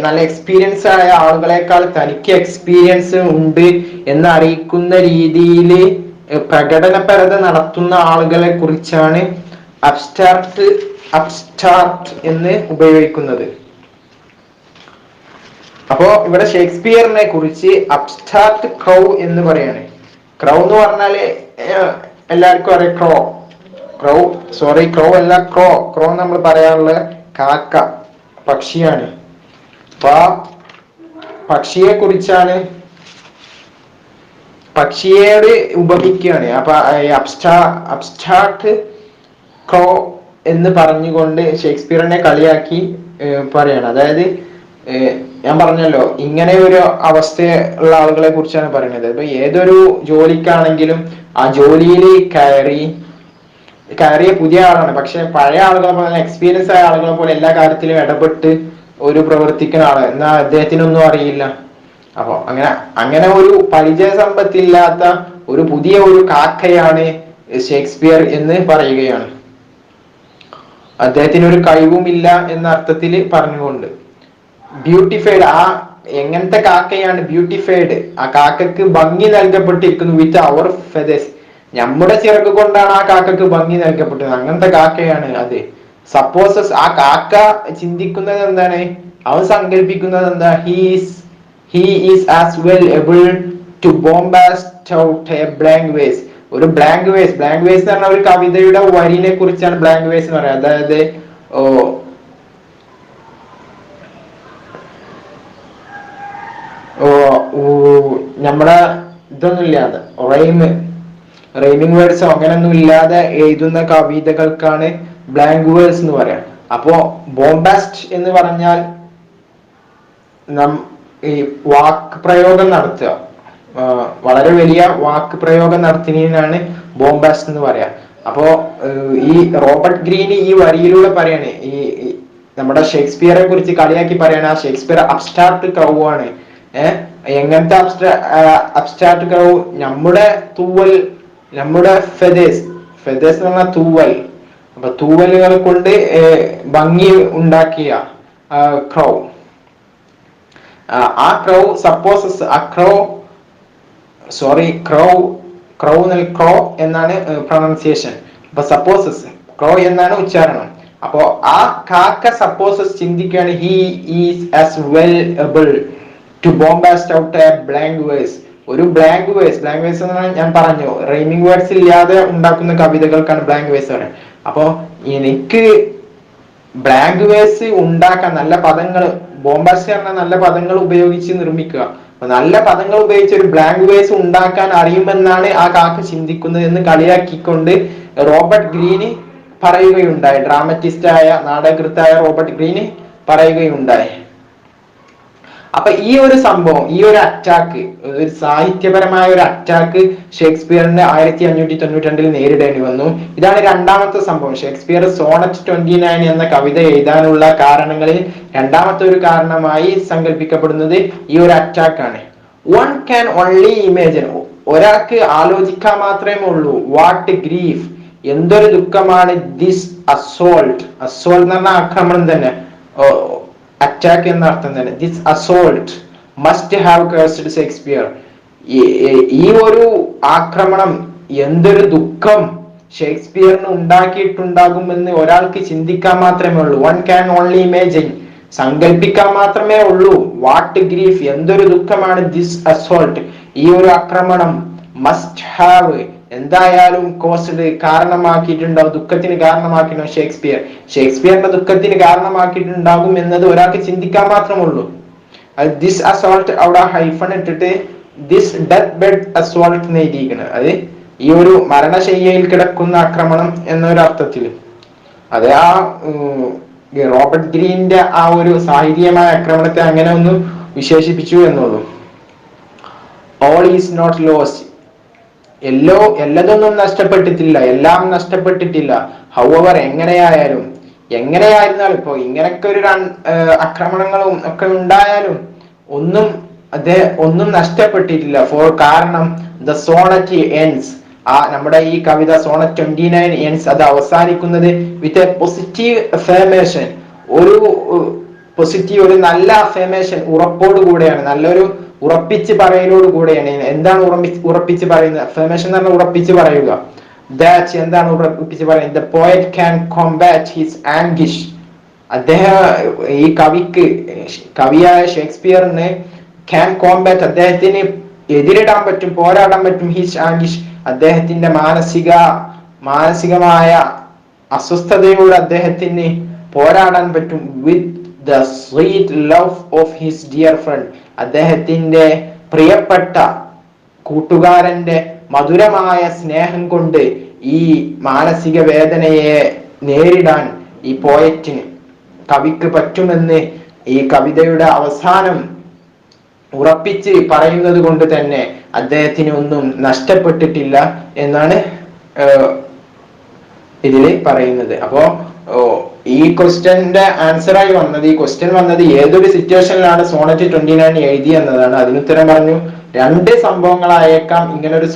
നല്ല എക്സ്പീരിയൻസ് ആയ ആളുകളെക്കാൾ തനിക്ക് എക്സ്പീരിയൻസ് ഉണ്ട് എന്ന് അറിയിക്കുന്ന രീതിയിൽ പ്രകടനപരത നടത്തുന്ന ആളുകളെ കുറിച്ചാണ് അബ്സ്ട്രാക്ട് എന്ന് ഉപയോഗിക്കുന്നത്. അപ്പോ ഇവിടെ ഷേക്സ്പിയറിനെ കുറിച്ച് അബ്സ്ട്രാക്ട് ക്രൗ എന്ന് പറയാണ്. ക്രൗ എന്ന് പറഞ്ഞാല് എല്ലാവർക്കും അറിയാം, ക്രോ നമ്മൾ പറയാനുള്ള കാക്ക, പക്ഷിയാണ്. അപ്പൊ ആ പക്ഷിയെ കുറിച്ചാണ് പക്ഷിയോട് ഉപമിക്കുകയാണ്. അപ്പൊ അബ്സ്ട്രാക്ട് ക്രോ എന്ന് പറഞ്ഞുകൊണ്ട് ഷേക്സ്പിയറിനെ കളിയാക്കി പറയാണ്. അതായത് ഞാൻ പറഞ്ഞല്ലോ, ഇങ്ങനെ ഒരു അവസ്ഥയുള്ള ആളുകളെ കുറിച്ചാണ് പറയുന്നത്. ഇപ്പൊ ഏതൊരു ജോലിക്കാണെങ്കിലും ആ ജോലിയിൽ കയറിയ പുതിയ ആളാണ്, പക്ഷെ പഴയ ആളുകളെ പോലെ, എക്സ്പീരിയൻസ് ആയ ആളുകളെ പോലെ എല്ലാ കാര്യത്തിലും ഇടപെട്ട് ഒരു പ്രവർത്തിക്കുന്ന ആള്, എന്നാൽ അദ്ദേഹത്തിനൊന്നും അറിയില്ല. അപ്പൊ അങ്ങനെ ഒരു പരിചയ സമ്പത്തില്ലാത്ത ഒരു പുതിയ ഒരു കാക്കയാണ് ഷേക്സ്പിയർ എന്ന് പറയുകയാണ്. അദ്ദേഹത്തിന് ഒരു കഴിവുമില്ല എന്ന അർത്ഥത്തിൽ പറഞ്ഞുകൊണ്ട്. ബ്യൂട്ടിഫൈഡ്, ആ എങ്ങനത്തെ കാക്കയാണ് ബ്യൂട്ടിഫൈഡ്, ആ കാക്കക്ക് ഭംഗി നൽകപ്പെട്ടിരിക്കുന്നു വിത്ത് അവർ ഫെദേഴ്സ്, നമ്മുടെ ചിറക് കൊണ്ടാണ് ആ കാക്കക്ക് ഭംഗി നൽകപ്പെട്ടത്, അങ്ങനത്തെ കാക്കയാണ് അത്. സപ്പോസസ്, ആ കാക്ക ചിന്തിക്കുന്നത് എന്താണ്, അവൻ സങ്കല്പിക്കുന്നത് എന്താ, he is as well able to bombast out a blank verse. ഒരു ബ്ലാങ്ക് വേസ് എന്ന് പറഞ്ഞ ഒരു കവിതയുടെ വരിനെ കുറിച്ചാണ് ബ്ലാങ്ക് വേസ് എന്ന് പറയുന്നത്. അതായത് നമ്മുടെ ഇതൊന്നും ഇല്ലാതെ റൈമിങ് വേർഡ്സോ അങ്ങനൊന്നും ഇല്ലാതെ എഴുതുന്ന കവിതകൾക്കാണ് ബ്ലാങ്ക് വേഴ്സ് എന്ന് പറയാം. അപ്പോ ബോംബാസ്റ്റ് എന്ന് പറഞ്ഞാൽ ഈ വാക്ക് പ്രയോഗം നടത്തുക, വളരെ വലിയ വാക്ക് പ്രയോഗം നടത്തുന്നതിനാണ് ബോംബാസ്റ്റ് എന്ന് പറയാ. അപ്പോ ഈ റോബർട്ട് ഗ്രീൻ ഈ വരിയിലൂടെ പറയാണ്, ഈ നമ്മുടെ ഷേക്സ്പിയറെ കുറിച്ച് കളിയാക്കി പറയാണ്, ആ ഷേക്സ്പിയർ അബ്സ്ട്രാക്ട് ക്രൗ ആണ്. എങ്ങനത്തെ അബ്സ്ട്രാക്ട് ക്രൗ, നമ്മുടെ തൂവൽ, നമ്മുടെ ഫെദേഴ്സ് എന്ന് പറഞ്ഞാൽ തൂവൽ, അപ്പൊ തൂവലുകൾ കൊണ്ട് ഭംഗി ഉണ്ടാക്കിയ ക്രൗ. ആ ക്രൗ സപ്പോസസ്, ആ ക്രോ എന്നാണ് പ്രൊണൗൺസിയേഷൻ. അപ്പൊ സപ്പോസസ് ക്രോ എന്നാണ് ഉച്ചാരണം. അപ്പോ ആ കാക്ക സപ്പോസസ് ചിന്തിക്കുകയാണ്, he is as well able to bombast out a blank verse. ഒരു ബ്ലാങ്ക് വേഴ്സ് എന്ന് പറഞ്ഞാൽ ഞാൻ പറഞ്ഞു, റൈമിംഗ് വേർഡ്സ് ഇല്ലാതെ ഉണ്ടാക്കുന്ന കവിതകൾക്കാണ് ബ്ലാങ്ക് വേഴ്സ് പറയുന്നത്. അപ്പൊ എനിക്ക് ബ്ലാങ്ക് വേഴ്സ് ഉണ്ടാക്കാൻ നല്ല പദങ്ങൾ, ബോംബാസ്റ്റ് പറഞ്ഞാൽ നല്ല പദങ്ങൾ ഉപയോഗിച്ച് നിർമ്മിക്കുക, നല്ല പദങ്ങൾ ഉപയോഗിച്ച് ഒരു ബ്ലാങ്ക് വേഴ്സ് ഉണ്ടാക്കാൻ അറിയുമെന്നാണ് ആ കാക്ക ചിന്തിക്കുന്നത് എന്ന് കളിയാക്കിക്കൊണ്ട് റോബർട്ട് ഗ്രീന് പറയുകയുണ്ടായി. ഡ്രാമറ്റിസ്റ്റായ നാടകകൃത്തായ റോബർട്ട് ഗ്രീന് പറയുകയുണ്ടായി. അപ്പൊ ഈ ഒരു സംഭവം, ഈ ഒരു അറ്റാക്ക്, ഒരു സാഹിത്യപരമായ ഒരു അറ്റാക്ക് ഷേക്സ്പിയറിന് 1592 നേരിടേണ്ടി വന്നു. ഇതാണ് രണ്ടാമത്തെ സംഭവം. ഷേക്സ്പിയർ സോണറ്റ് 29 എന്ന കവിത എഴുതാനുള്ള കാരണങ്ങളിൽ രണ്ടാമത്തെ ഒരു കാരണമായി സങ്കല്പിക്കപ്പെടുന്നത് ഈ ഒരു അറ്റാക്കാണ്. വൺ ക്യാൻ ഓൺലി ഇമാജിൻ, ഒരാൾക്ക് ആലോചിക്കാൻ മാത്രമേ ഉള്ളൂ, വാട്ട് ഗ്രീഫ്, എന്തൊരു ദുഃഖമാണ്, ദിസ് അസോൾട്ട് എന്ന് പറഞ്ഞ ആക്രമണം തന്നെ, അറ്റാക്ക് എന്ന അർത്ഥം തന്നെ. This assault must have cursed Shakespeare, ഈ ഒരു ആക്രമണം എന്തൊരു ദുഃഖം ഷേക്സ്പിയറിന് ഉണ്ടാക്കിയിട്ടുണ്ടാകുമെന്ന് ഒരാൾക്ക് ചിന്തിക്കാൻ മാത്രമേ ഉള്ളൂ. വൺ ക്യാൻ ഓൺലി ഇമാജിൻ, സങ്കല്പിക്കാൻ മാത്രമേ ഉള്ളൂ. വാട്ട് ഗ്രീഫ്, എന്തൊരു ദുഃഖമാണ്, ദിസ് അസോൾട്ട്, ഈ ഒരു ആക്രമണം, മസ്റ്റ് ഹാവ്, എന്തായാലും കോസ്ഡ്, കാരണമാക്കിയിട്ടുണ്ടാവും, ദുഃഖത്തിന് കാരണമാക്കിയിട്ടുണ്ടാവും ഷേക്സ്പിയറിന്റെ ദുഃഖത്തിന് കാരണമാക്കിയിട്ടുണ്ടാകും എന്നത് ഒരാൾക്ക് ചിന്തിക്കാൻ മാത്രമുള്ളൂ. ദിസ് അസോൾട്ട് അവിടെ ഹൈഫൺ ഇട്ടിട്ട് ദിസ് ഡെത്ത് ബെഡ് അസോൾട്ട് എഴുതിയിരിക്കുന്നത്, അത് ഈ ഒരു മരണശയ്യയിൽ കിടക്കുന്ന ആക്രമണം എന്നൊരു അർത്ഥത്തിൽ. അത് ആ റോബർട്ട് ഗ്രീന്റെ ആ ഒരു സാഹിത്യമായ ആക്രമണത്തെ അങ്ങനെ ഒന്ന് വിശേഷിപ്പിച്ചു എന്നുള്ളൂ. ഓൾ ഈസ് നോട്ട് ലോസ്റ്റ്, എല്ലതൊന്നും നഷ്ടപ്പെട്ടിട്ടില്ല, എല്ലാം നഷ്ടപ്പെട്ടിട്ടില്ല. ഹൗവർ, എങ്ങനെയായിരുന്നാലും ഇപ്പൊ ഇങ്ങനൊക്കെ ഒരു ആക്രമണങ്ങളും ഒക്കെ ഉണ്ടായാലും ഒന്നും നഷ്ടപ്പെട്ടിട്ടില്ല. കാരണം ദ സോണറ്റ് എൻഡ്സ്, നമ്മുടെ ഈ കവിത സോണറ്റ് 29 എൻഡ്സ്, അത് അവസാനിക്കുന്നത് വിത്ത് എ പോസിറ്റീവ് അഫർമേഷൻ, ഒരു നല്ല അഫർമേഷൻ, ഉറപ്പോടുകൂടെയാണ്, നല്ലൊരു ഉറപ്പിച്ച് പറയലോട് കൂടെയാണ്. എന്താണ് ഉറപ്പിച്ച് പറയുന്നത്? അഫർമേഷൻ എന്ന് പറഞ്ഞാൽ ഉറപ്പിച്ച് പറയുക. ദാറ്റ് എന്താണ് ഉറപ്പിച്ച് പറയുന്നത്? The poet can combat his anguish, ഈ കവിയായ ഷേക്സ്പിയറിന് ക്യാൻ കോംബാറ്റ്, അദ്ദേഹത്തിന് എതിരിടാൻ പറ്റും, പോരാടാൻ പറ്റും, ഹിസ് ആംഗിഷ്, അദ്ദേഹത്തിന്റെ മാനസികമായ അസ്വസ്ഥതയോട് അദ്ദേഹത്തിന് പോരാടാൻ പറ്റും. With the sweet love of his dear friend, അദ്ദേഹത്തിന്റെ പ്രിയപ്പെട്ട കൂട്ടുകാരന്റെ മധുരമായ സ്നേഹം കൊണ്ട് ഈ മാനസിക വേദനയെ നേരിടാൻ ഈ പോയറ്റിന്, കവിക്ക് പറ്റുമെന്ന് ഈ കവിതയുടെ അവസാനം ഉറപ്പിച്ച് പറയുന്നത് കൊണ്ട് തന്നെ അദ്ദേഹത്തിന് ഒന്നും നഷ്ടപ്പെട്ടിട്ടില്ല എന്നാണ് ഇതില് പറയുന്നത്. അപ്പോ ഈ ക്വസ്റ്റ്യന്റെ ആൻസറായി വന്നത്, ഈ ക്വസ്റ്റ്യൻ വന്നത് ഏതൊരു സിറ്റുവേഷനിലാണ് സോണറ്റ് 29 എഴുതി എന്നതാണ്. അതിനുത്തരം പറഞ്ഞു, രണ്ട് സംഭവങ്ങളായേക്കാം ഇങ്ങനെ ഒരു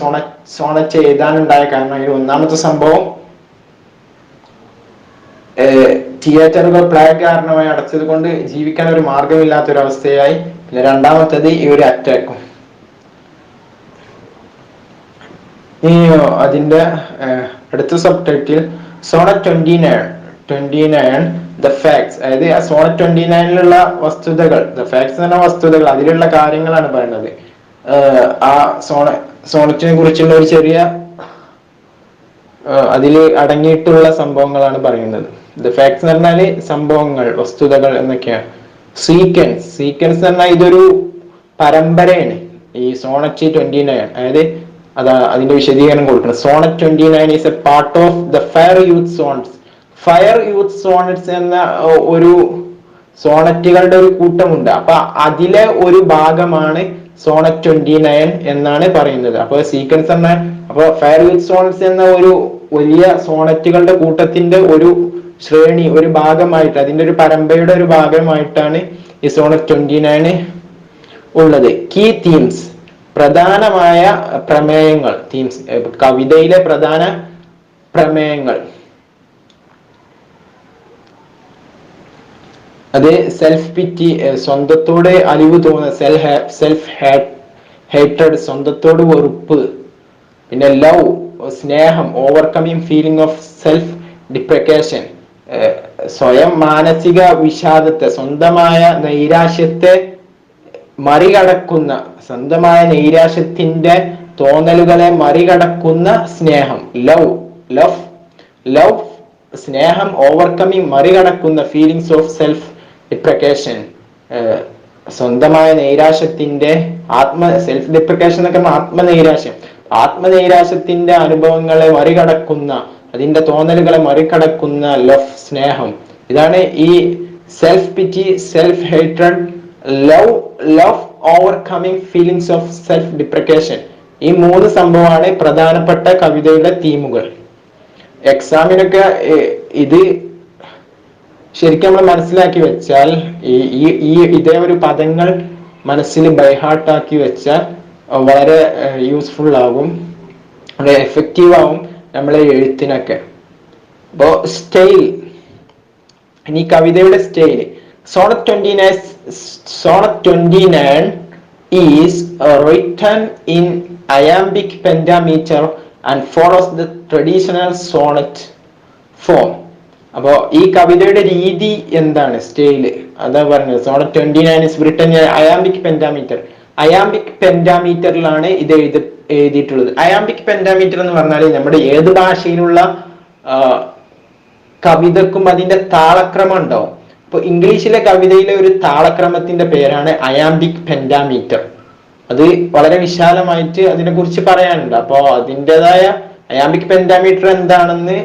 സോണറ്റ് എഴുതാനുണ്ടായ കാരണം. അതിൽ ഒന്നാമത്തെ സംഭവം തിയേറ്ററുകൾ പ്ലേഗ് കാരണമായി അടച്ചത് കൊണ്ട് ജീവിക്കാൻ ഒരു മാർഗമില്ലാത്തൊരവസ്ഥയായി. പിന്നെ രണ്ടാമത്തത് ഈ ഒരു അറ്റാക്കും. ഈ അതിന്റെ അടുത്ത subtitle sonnet 29 the facts, അതായത് സോണറ്റ് 29ലുള്ള വസ്തുതകൾ, ദ ഫാക്ട്സ് എന്ന വസ്തുതകൾ, അതിലുള്ള കാര്യങ്ങളാണ് പറയുന്നത്. ആ സോണറ്റിനെ കുറിച്ചുള്ള ഒരു ചെറിയ അതിൽ അടങ്ങിയിട്ടുള്ള സംഭവങ്ങളാണ് പറയുന്നത്. ദ ഫാക്ട്സ് എന്ന് പറഞ്ഞാല് സംഭവങ്ങൾ, വസ്തുതകൾ എന്നൊക്കെയാണ്. സീക്വൻസ് പറഞ്ഞാൽ ഇതൊരു പരമ്പരയാണ്. ഈ സോണറ്റ് 29, അതായത് അതിന്റെ വിശദീകരണം കൊടുക്കണം. Sonnet 29 is a part of the fair youth sonnets. Fair youth sonnets എന്ന ഒരു സോണറ്റുകളുടെ ഒരു കൂട്ടമുണ്ട്. അപ്പൊ അതിലെ ഒരു ഭാഗമാണ് സോണറ്റ് 29 എന്നാണ് പറയുന്നത്. അപ്പൊ സീക്വൻസ് എന്ന, അപ്പൊ ഫയർ യൂത്ത് സോണറ്റ്സ് എന്ന ഒരു വലിയ സോണറ്റുകളുടെ കൂട്ടത്തിന്റെ ഒരു ശ്രേണി, ഒരു ഭാഗമായിട്ട്, അതിന്റെ ഒരു പരമ്പരയുടെ ഒരു ഭാഗമായിട്ടാണ് ഈ സോണറ്റ് 29 ഉള്ളത്. കീ തീംസ്, പ്രധാനമായ പ്രമേയങ്ങൾ, തീംസ്, കവിതയിലെ പ്രധാന പ്രമേയങ്ങൾ. അത് സെൽഫ് പിറ്റി, സ്വന്തത്തോട് അലിവ് തോന്നുന്ന, സെൽഫ് ഹേറ്റഡ്, സ്വന്തത്തോട് വെറുപ്പ്. പിന്നെ ലവ്, സ്നേഹം, ഓവർകമ്മിങ് ഫീലിംഗ് ഓഫ് സെൽഫ് ഡിപ്രക്കേഷൻ, സ്വയം മാനസിക വിഷാദത്തെ, സ്വന്തമായ നൈരാശ്യത്തെ മറികടക്കുന്ന, സ്വന്തമായ നൈരാശ്യത്തിന്റെ തോന്നലുകളെ മറികടക്കുന്ന സ്നേഹം, ലവ്, സ്നേഹം, ഓവർകമ്മിങ്, മറികടക്കുന്ന, ഫീലിംഗ്സ് ഓഫ് സെൽഫ് ഡിപ്രക്കേഷൻ, സ്വന്തമായ നൈരാശ്യത്തിന്റെ, സെൽഫ് ഡിപ്രക്കേഷൻ എന്നൊക്കെ ആത്മനൈരാശ്യം, ആത്മനൈരാശ്യത്തിന്റെ അനുഭവങ്ങളെ മറികടക്കുന്ന, അതിന്റെ തോന്നലുകളെ മറികടക്കുന്ന ലവ്, സ്നേഹം. ഇതാണ് ഈ self pity, self hated, love, overcoming feelings of self deprecation. ഈ മൂന്ന് സംഭവമാണ് പ്രധാനപ്പെട്ട കവിതയുടെ തീമുകൾ. എക്സാമിനൊക്കെ ഇത് ശരിക്കും നമ്മൾ മനസ്സിലാക്കി വെച്ചാൽ, ഇതേ ഒരു പദങ്ങൾ മനസ്സിൽ ബൈഹാർട്ടാക്കി വെച്ചാൽ വളരെ യൂസ്ഫുൾ ആകും, വളരെ എഫക്റ്റീവ് ആവും നമ്മളെ എഴുത്തിനൊക്കെ. അപ്പോ സ്റ്റൈൽ, ഇനി കവിതയുടെ style. Sonnet 29 is written in iambic pentameter and follows the traditional sonnet form. അപ്പോ ഈ കവിതയുടെ രീതി എന്താണ്, സ്റ്റൈല്, അതാ പറഞ്ഞത്. Sonnet 29 is written in iambic pentameter. Iambic പെന്റാമീറ്ററിലാണ് ഇത് എഴുതിയിട്ടുള്ളത്. അയാംബിക് പെന്റാമീറ്റർ എന്ന് പറഞ്ഞാൽ നമ്മുടെ ഏത് ഭാഷയിലുള്ള കവിതക്കും അതിന്റെ താളക്രമം ഉണ്ടാവും. ഇപ്പൊ ഇംഗ്ലീഷിലെ കവിതയിലെ ഒരു താളക്രമത്തിന്റെ പേരാണ് അയാംബിക് പെന്റാമീറ്റർ. അത് വളരെ വിശാലമായിട്ട് അതിനെ കുറിച്ച് പറയാനുണ്ട്. അപ്പോ അതിൻ്റെതായ അയാംബിക് പെന്റാമീറ്റർ എന്താണെന്ന്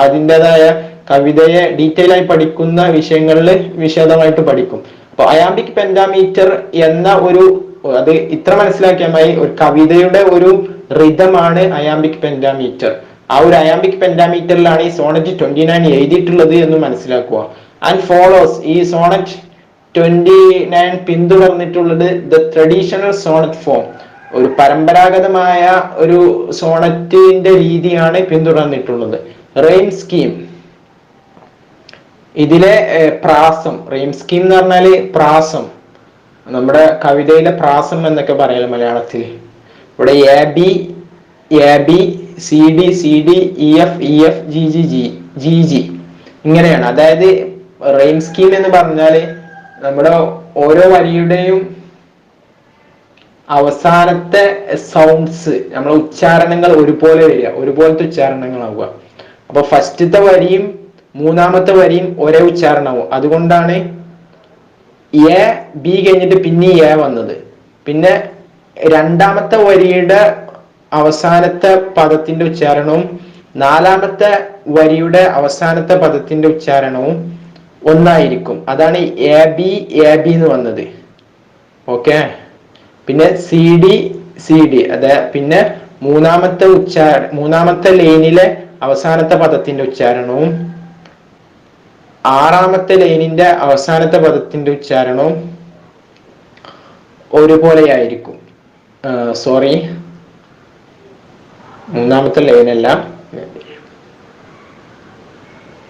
അതിൻ്റെതായ കവിതയെ ഡീറ്റെയിൽ ആയി പഠിക്കുന്ന വിഷയങ്ങളിൽ വിശദമായിട്ട് പഠിക്കും. അപ്പൊ അയാംബിക് പെന്റാമീറ്റർ എന്ന അത് ഇത്ര മനസ്സിലാക്കിയാൽ മതി, ഒരു കവിതയുടെ ഒരു റിതമാണ് അയാംബിക് പെന്റാമീറ്റർ. ആ ഒരു അയാംബിക് പെന്റാമീറ്ററിലാണ് ഈ സോണറ്റ് 29 എഴുതിയിട്ടുള്ളത് എന്ന് മനസ്സിലാക്കുക. ആൻഡ് ഫോളോസ്, ഈ സോണറ്റ് 29 പിന്തുടർന്നിട്ടുള്ളത് ദ ട്രഡീഷണൽ സോണറ്റ് ഫോം, ഒരു പരമ്പരാഗതമായ ഒരു സോണറ്റിന്റെ രീതിയാണ് പിന്തുടർന്നിട്ടുള്ളത്. റെയിം സ്കീം, ഇതിലെ പ്രാസം, റെയിം സ്കീം എന്ന് പറഞ്ഞാല് പ്രാസം, നമ്മുടെ കവിതയിലെ പ്രാസം എന്നൊക്കെ പറയാലോ മലയാളത്തിൽ. ഇവിടെ A B C D E F G G ഇങ്ങനെയാണ്. അതായത് റെയിം സ്കീം എന്ന് പറഞ്ഞാല് നമ്മുടെ ഓരോ വരിയുടെയും അവസാനത്തെ സൗണ്ട്സ്, നമ്മളെ ഉച്ചാരണങ്ങൾ ഒരുപോലെ വരിക, ഒരുപോലത്തെ ഉച്ചാരണങ്ങളാവുക. അപ്പൊ ഫസ്റ്റത്തെ വരിയും മൂന്നാമത്തെ വരിയും ഒരേ ഉച്ചാരണമാവും. അതുകൊണ്ടാണ് എ ബി കഴിഞ്ഞിട്ട് പിന്നെ എ വന്നത്, പിന്നെ രണ്ടാമത്തെ വരിയുടെ അവസാനത്തെ പദത്തിന്റെ ഉച്ചാരണവും നാലാമത്തെ വരിയുടെ അവസാനത്തെ പദത്തിന്റെ ഉച്ചാരണവും ഒന്നായിരിക്കും. അതാണ് എ ബി എന്ന് വന്നത്. ഓക്കെ. പിന്നെ സി ഡി അതെ. പിന്നെ മൂന്നാമത്തെ ലൈനിലെ അവസാനത്തെ പദത്തിന്റെ ഉച്ചാരണവും ആറാമത്തെ ലൈനിന്റെ അവസാനത്തെ പദത്തിന്റെ ഉച്ചാരണവും ഒരുപോലെയായിരിക്കും. സോറി, മൂന്നാമത്തെ ലൈനല്ല,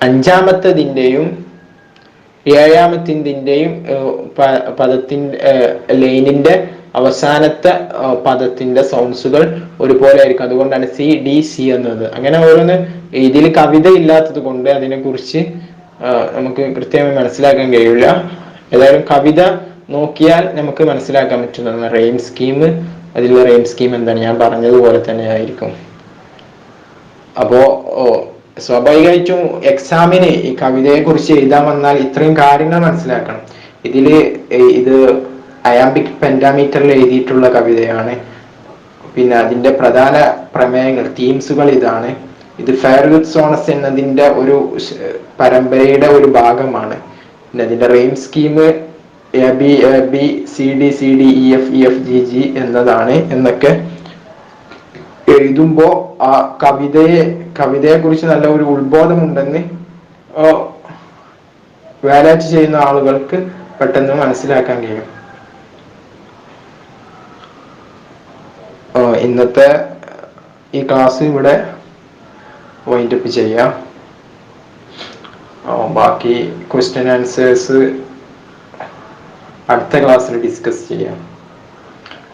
അഞ്ചാമത്തതിന്റെയും ഏഴാമത്തിന്റെയും പദത്തിന്റെ ലൈനിന്റെ അവസാനത്തെ പദത്തിന്റെ സൗണ്ട്സുകൾ ഒരുപോലെ ആയിരിക്കും. അതുകൊണ്ടാണ് സി എന്നത്. അങ്ങനെ ഓരോന്ന് ഇതിൽ കവിത ഇല്ലാത്തത് കൊണ്ട് അതിനെ കുറിച്ച് നമുക്ക് കൃത്യമായി മനസ്സിലാക്കാൻ കഴിയില്ല. ഏതായാലും കവിത നോക്കിയാൽ നമുക്ക് മനസ്സിലാക്കാൻ പറ്റുന്നതാണ് റെയിം സ്കീം. അതിലുള്ള റെയിം സ്കീം എന്താണ്, ഞാൻ പറഞ്ഞതുപോലെ തന്നെ ആയിരിക്കും. അപ്പോ സ്വാഭാവികമായിട്ടും എക്സാമിന് ഈ കവിതയെ കുറിച്ച് എഴുതാൻ വന്നാൽ ഇത്രയും കാര്യങ്ങൾ മനസ്സിലാക്കണം. ഇത് അയാംബിക് പെന്റാമീറ്ററിൽ എഴുതിയിട്ടുള്ള കവിതയാണ്. പിന്നെ അതിന്റെ പ്രധാന പ്രമേയങ്ങൾ, തീംസുകൾ ഇതാണ്. ഇത് ഫെയർവിത്ത് സോണസ് എന്നതിന്റെ ഒരു പരമ്പരയുടെ ഒരു ഭാഗമാണ്. പിന്നെ അതിന്റെ rhyme scheme A B C D E F G എന്നതാണ്. എന്നൊക്കെ എഴുതുമ്പോ ആ കവിതയെ കുറിച്ച് നല്ല ഒരു ഉത്ബോധം ഉണ്ടെന്ന് വാലേറ്റ് ചെയ്യുന്ന ആളുകൾക്ക് പെട്ടെന്ന് മനസ്സിലാക്കാൻ കഴിയും. ഇന്നത്തെ ഈ ക്ലാസ് ഇവിടെ വൈൻഡപ്പ് ചെയ്യാം. ബാക്കി ക്വസ്റ്റ്യൻ ആൻസേഴ്സ് അടുത്ത ക്ലാസ്സിൽ ഡിസ്കസ് ചെയ്യാം.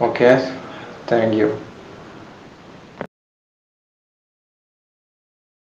Okay, thank you.